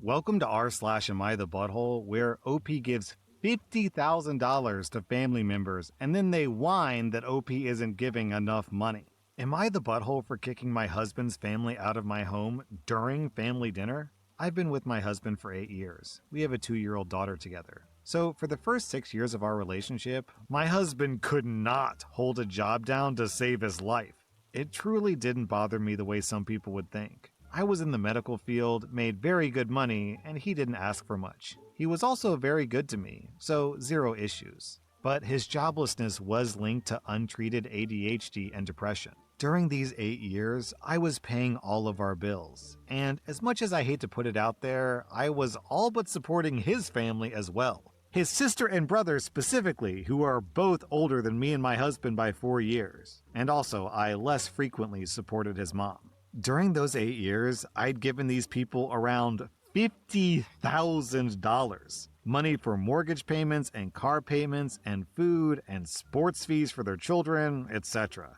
Welcome to r/Am I the Butthole, where OP gives $50,000 to family members and then they whine that OP isn't giving enough money. Am I the butthole for kicking my husband's family out of my home during family dinner? I've been with my husband for 8 years. We have a 2-year-old daughter together. So for the first 6 years of our relationship, my husband could not hold a job down to save his life. It truly didn't bother me the way some people would think. I was in the medical field, made very good money, and he didn't ask for much. He was also very good to me, so zero issues. But his joblessness was linked to untreated ADHD and depression. During these 8 years, I was paying all of our bills, and as much as I hate to put it out there, I was all but supporting his family as well. His sister and brother specifically, who are both older than me and my husband by 4 years. And also, I less frequently supported his mom. During those 8 years, I'd given these people around $50,000. Money for mortgage payments and car payments and food and sports fees for their children, etc.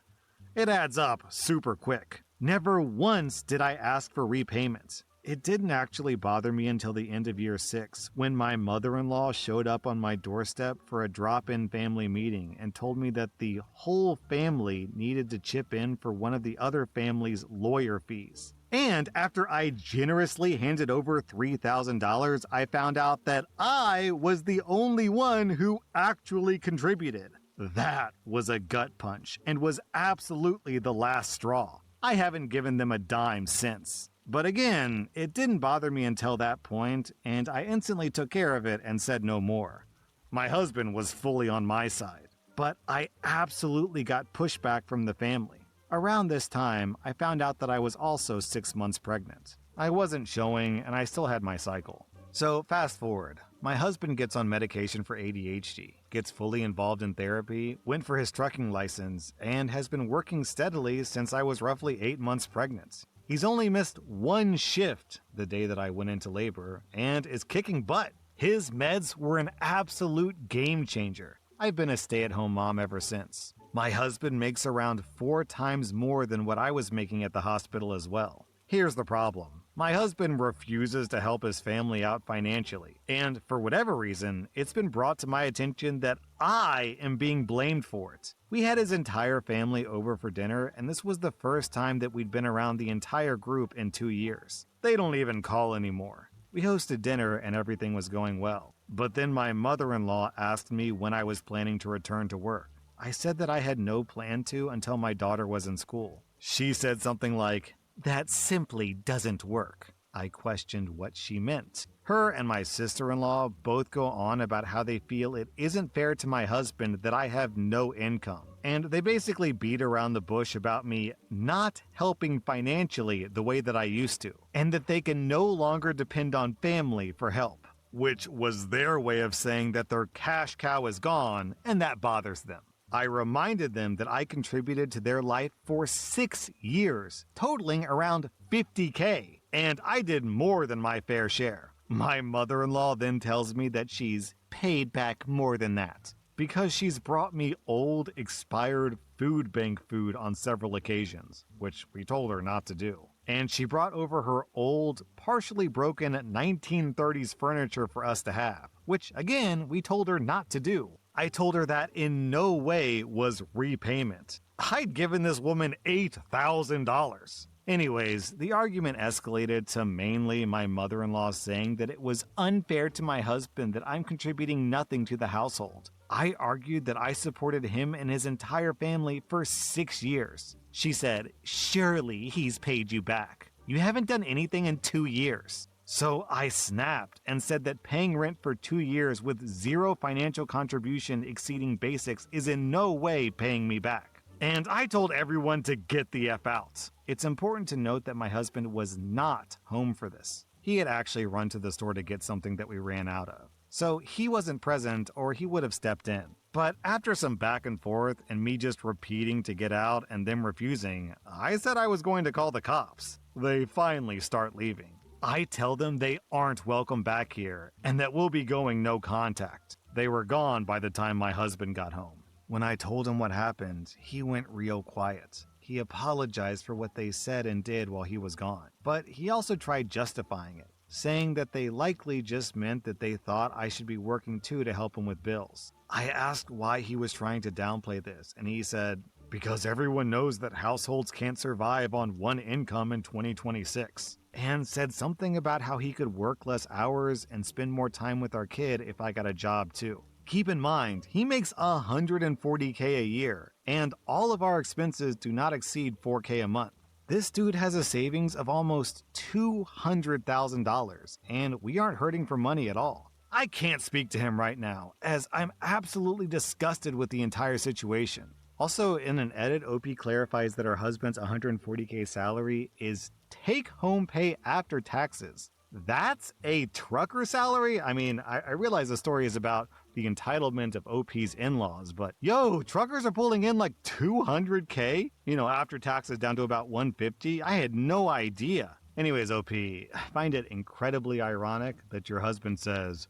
It adds up super quick. Never once did I ask for repayment. It didn't actually bother me until the end of year 6, when my mother-in-law showed up on my doorstep for a drop-in family meeting and told me that the whole family needed to chip in for one of the other family's lawyer fees. And after I generously handed over $3,000, I found out that I was the only one who actually contributed. That was a gut punch and was absolutely the last straw. I haven't given them a dime since. But again, it didn't bother me until that point, and I instantly took care of it and said no more. My husband was fully on my side, but I absolutely got pushback from the family. Around this time, I found out that I was also 6 months pregnant. I wasn't showing, and I still had my cycle. So fast forward, my husband gets on medication for ADHD, gets fully involved in therapy, went for his trucking license, and has been working steadily since I was roughly 8 months pregnant. He's only missed one shift the day that I went into labor, and is kicking butt. His meds were an absolute game changer. I've been a stay-at-home mom ever since. My husband makes around 4 times more than what I was making at the hospital as well. Here's the problem. My husband refuses to help his family out financially, and for whatever reason, it's been brought to my attention that I am being blamed for it. We had his entire family over for dinner, and this was the first time that we'd been around the entire group in 2 years. They don't even call anymore. We hosted dinner and everything was going well. But then my mother-in-law asked me when I was planning to return to work. I said that I had no plan to until my daughter was in school. She said something like, "That simply doesn't work." I questioned what she meant. Her and my sister-in-law both go on about how they feel it isn't fair to my husband that I have no income. And they basically beat around the bush about me not helping financially the way that I used to, and that they can no longer depend on family for help. Which was their way of saying that their cash cow is gone, and that bothers them. I reminded them that I contributed to their life for 6 years, totaling around $50K, and I did more than my fair share. My mother-in-law then tells me that she's paid back more than that, because she's brought me old, expired food bank food on several occasions, which we told her not to do. And she brought over her old, partially broken 1930s furniture for us to have, which again, we told her not to do. I told her that in no way was repayment. I'd given this woman $8,000. Anyways, the argument escalated to mainly my mother-in-law saying that it was unfair to my husband that I'm contributing nothing to the household. I argued that I supported him and his entire family for 6 years. She said, "Surely he's paid you back. You haven't done anything in 2 years." So I snapped and said that paying rent for 2 years with zero financial contribution exceeding basics is in no way paying me back. And I told everyone to get the F out. It's important to note that my husband was not home for this. He had actually run to the store to get something that we ran out of. So he wasn't present or he would have stepped in. But after some back and forth and me just repeating to get out and them refusing, I said I was going to call the cops. They finally start leaving. I tell them they aren't welcome back here and that we'll be going no contact. They were gone by the time my husband got home. When I told him what happened, he went real quiet. He apologized for what they said and did while he was gone, but he also tried justifying it. saying that they likely just meant that they thought I should be working too to help him with bills. I asked why he was trying to downplay this, and he said, because everyone knows that households can't survive on one income in 2026. And said something about how he could work less hours and spend more time with our kid if I got a job too. Keep in mind, he makes $140K a year, and all of our expenses do not exceed $4K a month. This dude has a savings of almost $200,000, and we aren't hurting for money at all. I can't speak to him right now, as I'm absolutely disgusted with the entire situation. Also, in an edit, OP clarifies that her husband's $140K salary is take-home pay after taxes. That's a trucker salary? I mean, I realize the story is about the entitlement of OP's in-laws, but yo, truckers are pulling in like $200K? After taxes down to about $150? I had no idea. Anyways, OP, I find it incredibly ironic that your husband says,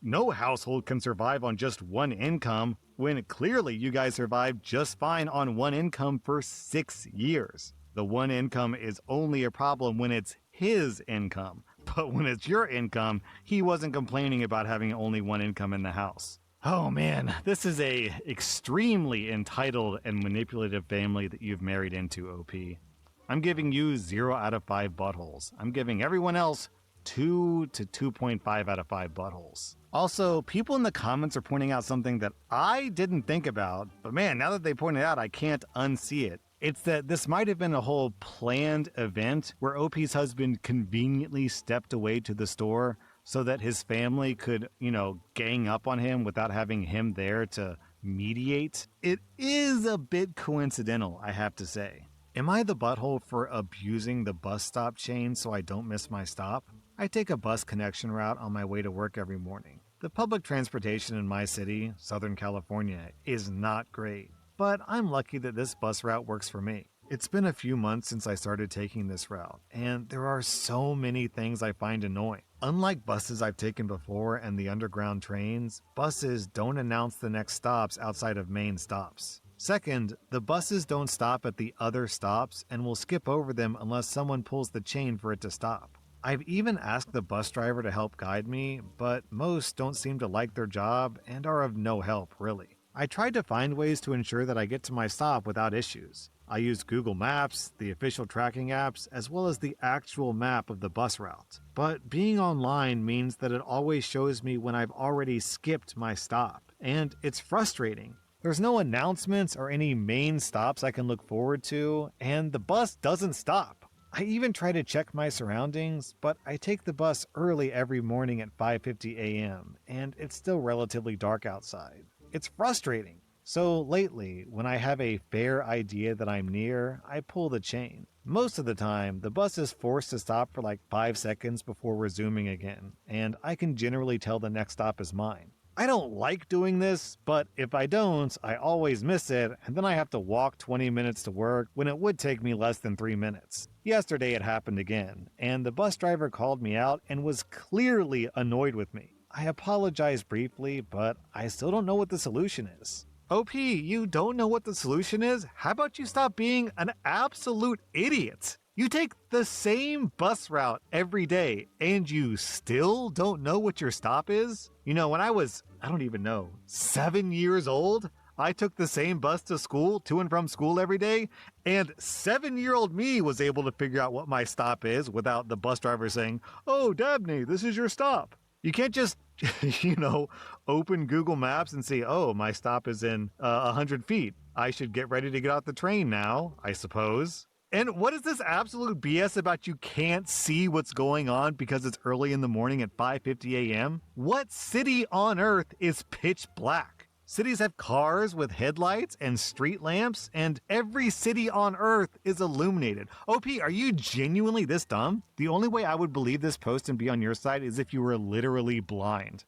no household can survive on just one income, when clearly you guys survived just fine on one income for 6 years. The one income is only a problem when it's his income, but when it's your income, he wasn't complaining about having only one income in the house. Oh man, this is a extremely entitled and manipulative family that you've married into, OP. I'm giving you 0 out of 5 buttholes. I'm giving everyone else 2 to 2.5 out of 5 buttholes. Also, people in the comments are pointing out something that I didn't think about, but man, now that they point it out, I can't unsee it. It's that this might have been a whole planned event where OP's husband conveniently stepped away to the store so that his family could, gang up on him without having him there to mediate. It is a bit coincidental, I have to say. Am I the butthole for abusing the bus stop chain so I don't miss my stop? I take a bus connection route on my way to work every morning. The public transportation in my city, Southern California, is not great, but I'm lucky that this bus route works for me. It's been a few months since I started taking this route, and there are so many things I find annoying. Unlike buses I've taken before and the underground trains, buses don't announce the next stops outside of main stops. Second, the buses don't stop at the other stops and will skip over them unless someone pulls the chain for it to stop. I've even asked the bus driver to help guide me, but most don't seem to like their job and are of no help, really. I tried to find ways to ensure that I get to my stop without issues. I used Google Maps, the official tracking apps, as well as the actual map of the bus route. But being online means that it always shows me when I've already skipped my stop, and it's frustrating. There's no announcements or any main stops I can look forward to, and the bus doesn't stop. I even try to check my surroundings, but I take the bus early every morning at 5:50 a.m., and it's still relatively dark outside. It's frustrating. So lately, when I have a fair idea that I'm near, I pull the chain. Most of the time, the bus is forced to stop for like 5 seconds before resuming again, and I can generally tell the next stop is mine. I don't like doing this, but if I don't, I always miss it, and then I have to walk 20 minutes to work when it would take me less than 3 minutes. Yesterday it happened again, and the bus driver called me out and was clearly annoyed with me. I apologized briefly, but I still don't know what the solution is. OP, you don't know what the solution is? How about you stop being an absolute idiot? You take the same bus route every day, and you still don't know what your stop is? When I was, 7 years old, I took the same bus to and from school every day, and 7-year-old me was able to figure out what my stop is without the bus driver saying, "Oh, Dabney, this is your stop." You can't just, open Google Maps and see, oh, my stop is in 100 feet. I should get ready to get off the train now, I suppose. And what is this absolute BS about you can't see what's going on because it's early in the morning at 5:50 a.m.? What city on earth is pitch black? Cities have cars with headlights and street lamps, and every city on earth is illuminated. OP, are you genuinely this dumb? The only way I would believe this post and be on your side is if you were literally blind.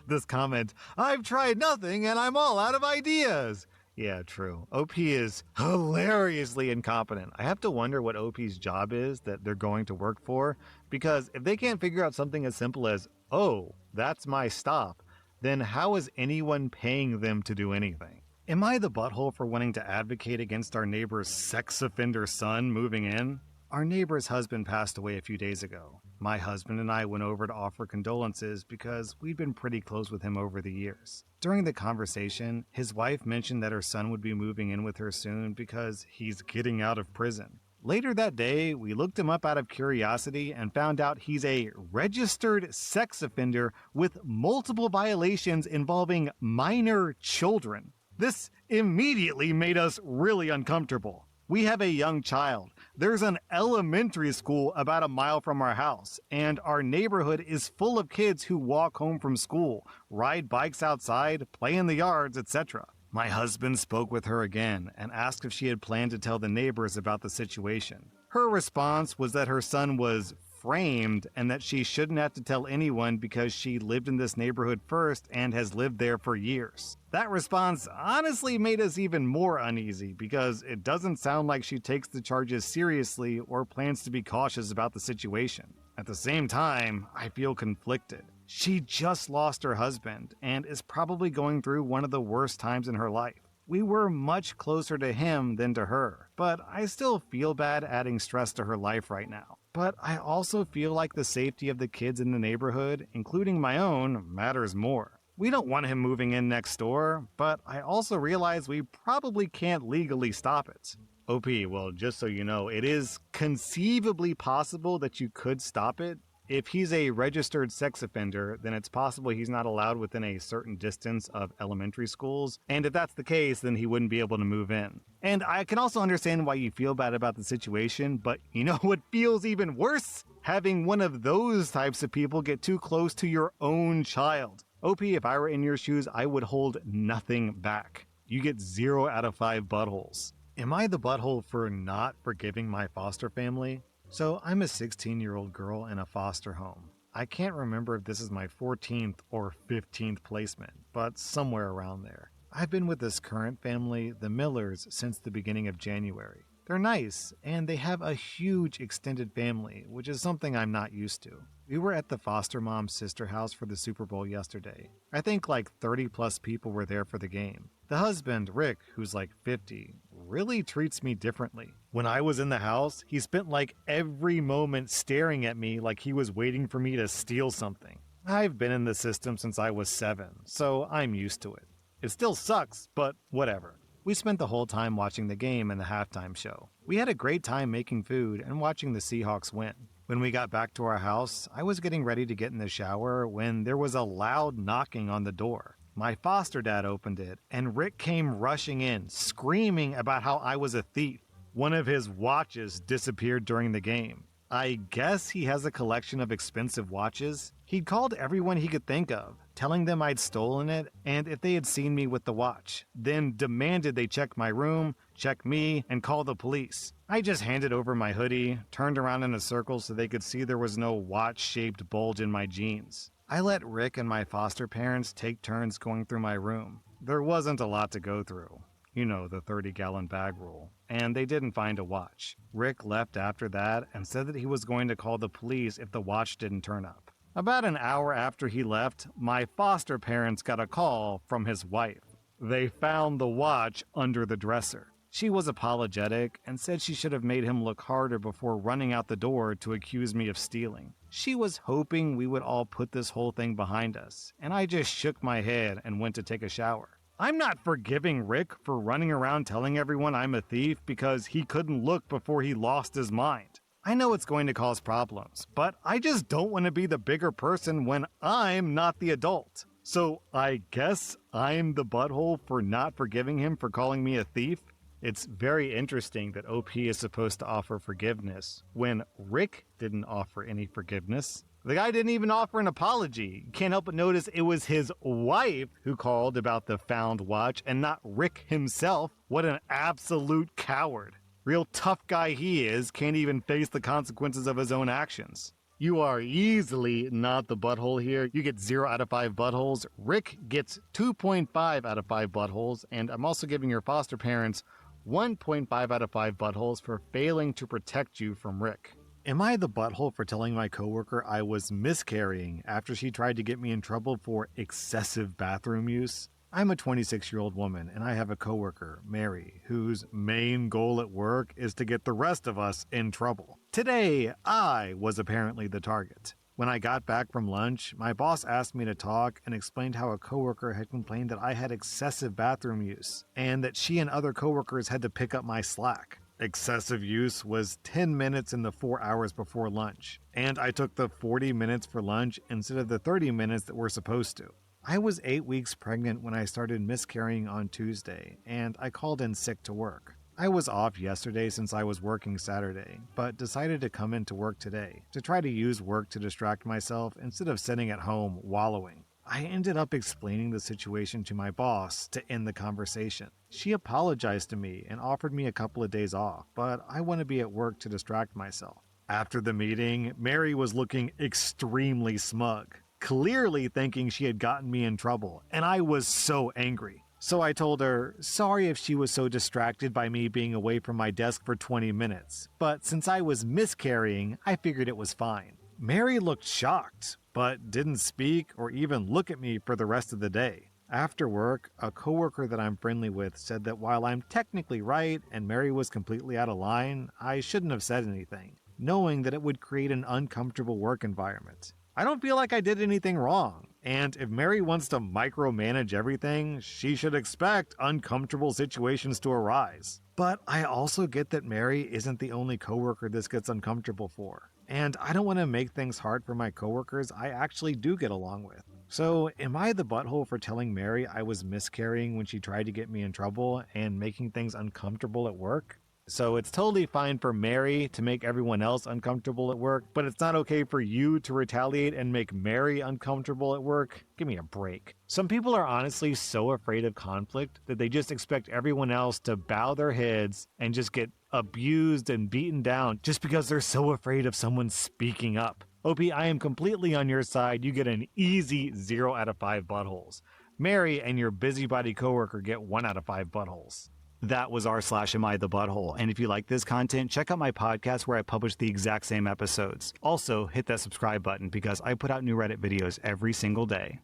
this comment, I've tried nothing and I'm all out of ideas. Yeah, true. OP is hilariously incompetent. I have to wonder what OP's job is that they're going to work for, because if they can't figure out something as simple as, oh, that's my stop, then how is anyone paying them to do anything? Am I the butthole for wanting to advocate against our neighbor's sex offender son moving in? Our neighbor's husband passed away a few days ago. My husband and I went over to offer condolences because we'd been pretty close with him over the years. During the conversation, his wife mentioned that her son would be moving in with her soon because he's getting out of prison. Later that day, we looked him up out of curiosity and found out he's a registered sex offender with multiple violations involving minor children. This immediately made us really uncomfortable. We have a young child. There's an elementary school about a mile from our house, and our neighborhood is full of kids who walk home from school, ride bikes outside, play in the yards, etc. My husband spoke with her again and asked if she had planned to tell the neighbors about the situation. Her response was that her son was framed and that she shouldn't have to tell anyone because she lived in this neighborhood first and has lived there for years. That response honestly made us even more uneasy because it doesn't sound like she takes the charges seriously or plans to be cautious about the situation. At the same time, I feel conflicted. She just lost her husband and is probably going through one of the worst times in her life. We were much closer to him than to her, but I still feel bad adding stress to her life right now. But I also feel like the safety of the kids in the neighborhood, including my own, matters more. We don't want him moving in next door, but I also realize we probably can't legally stop it. OP, well, just so you know, it is conceivably possible that you could stop it. If he's a registered sex offender, then it's possible he's not allowed within a certain distance of elementary schools, and if that's the case, then he wouldn't be able to move in. And I can also understand why you feel bad about the situation, but you know what feels even worse? Having one of those types of people get too close to your own child. OP, if I were in your shoes, I would hold nothing back. You get 0 out of 5 buttholes. Am I the butthole for not forgiving my foster family? So I'm a 16-year-old girl in a foster home. I can't remember if this is my 14th or 15th placement, but somewhere around there. I've been with this current family, the Millers, since the beginning of January. They're nice, and they have a huge extended family, which is something I'm not used to. We were at the foster mom's sister house for the Super Bowl yesterday. I think like 30 plus people were there for the game. The husband, Rick, who's like 50, really treats me differently. When I was in the house, he spent like every moment staring at me like he was waiting for me to steal something. I've been in the system since I was 7, so I'm used to it. It still sucks, but whatever. We spent the whole time watching the game and the halftime show. We had a great time making food and watching the Seahawks win. When we got back to our house, I was getting ready to get in the shower when there was a loud knocking on the door. My foster dad opened it, and Rick came rushing in, screaming about how I was a thief. One of his watches disappeared during the game. I guess he has a collection of expensive watches. He'd called everyone he could think of, telling them I'd stolen it and if they had seen me with the watch, then demanded they check my room, check me, and call the police. I just handed over my hoodie, turned around in a circle so they could see there was no watch-shaped bulge in my jeans. I let Rick and my foster parents take turns going through my room. There wasn't a lot to go through. You know, the 30-gallon bag rule. And they didn't find a watch. Rick left after that and said that he was going to call the police if the watch didn't turn up. About an hour after he left, my foster parents got a call from his wife. They found the watch under the dresser. She was apologetic and said she should have made him look harder before running out the door to accuse me of stealing. She was hoping we would all put this whole thing behind us, and I just shook my head and went to take a shower. I'm not forgiving Rick for running around telling everyone I'm a thief because he couldn't look before he lost his mind. I know it's going to cause problems, but I just don't want to be the bigger person when I'm not the adult. So I guess I'm the butthole for not forgiving him for calling me a thief? It's very interesting that OP is supposed to offer forgiveness when Rick didn't offer any forgiveness. The guy didn't even offer an apology. Can't help but notice it was his wife who called about the found watch and not Rick himself. What an absolute coward. Real tough guy he is, can't even face the consequences of his own actions. You are easily not the butthole here. You get 0 out of 5 buttholes. Rick gets 2.5 out of 5 buttholes, and I'm also giving your foster parents 1.5 out of 5 buttholes for failing to protect you from Rick. Am I the butthole for telling my coworker I was miscarrying after she tried to get me in trouble for excessive bathroom use? I'm a 26-year-old woman, and I have a coworker, Mary, whose main goal at work is to get the rest of us in trouble. Today, I was apparently the target. When I got back from lunch, my boss asked me to talk and explained how a coworker had complained that I had excessive bathroom use and that she and other coworkers had to pick up my slack. Excessive use was 10 minutes in the 4 hours before lunch, and I took the 40 minutes for lunch instead of the 30 minutes that we're supposed to. I was 8 weeks pregnant when I started miscarrying on Tuesday, and I called in sick to work. I was off yesterday since I was working Saturday, but decided to come into work today to try to use work to distract myself instead of sitting at home wallowing. I ended up explaining the situation to my boss to end the conversation. She apologized to me and offered me a couple of days off, but I want to be at work to distract myself. After the meeting, Mary was looking extremely smug, clearly thinking she had gotten me in trouble, and I was so angry. So I told her, sorry if she was so distracted by me being away from my desk for 20 minutes, but since I was miscarrying, I figured it was fine. Mary looked shocked, but didn't speak or even look at me for the rest of the day. After work, a coworker that I'm friendly with said that while I'm technically right and Mary was completely out of line, I shouldn't have said anything, knowing that it would create an uncomfortable work environment. I don't feel like I did anything wrong, and if Mary wants to micromanage everything, she should expect uncomfortable situations to arise. But I also get that Mary isn't the only coworker this gets uncomfortable for, and I don't want to make things hard for my coworkers I actually do get along with. So, am I the butthole for telling Mary I was miscarrying when she tried to get me in trouble and making things uncomfortable at work? So it's totally fine for Mary to make everyone else uncomfortable at work, but it's not okay for you to retaliate and make Mary uncomfortable at work? Give me a break. Some people are honestly so afraid of conflict that they just expect everyone else to bow their heads and just get abused and beaten down just because they're so afraid of someone speaking up. OP, I am completely on your side. You get an easy 0 out of 5 buttholes. Mary and your busybody coworker get 1 out of 5 buttholes. That was r/Am I the Butthole, and if you like this content, check out my podcast where I publish the exact same episodes. Also, hit that subscribe button because I put out new Reddit videos every single day.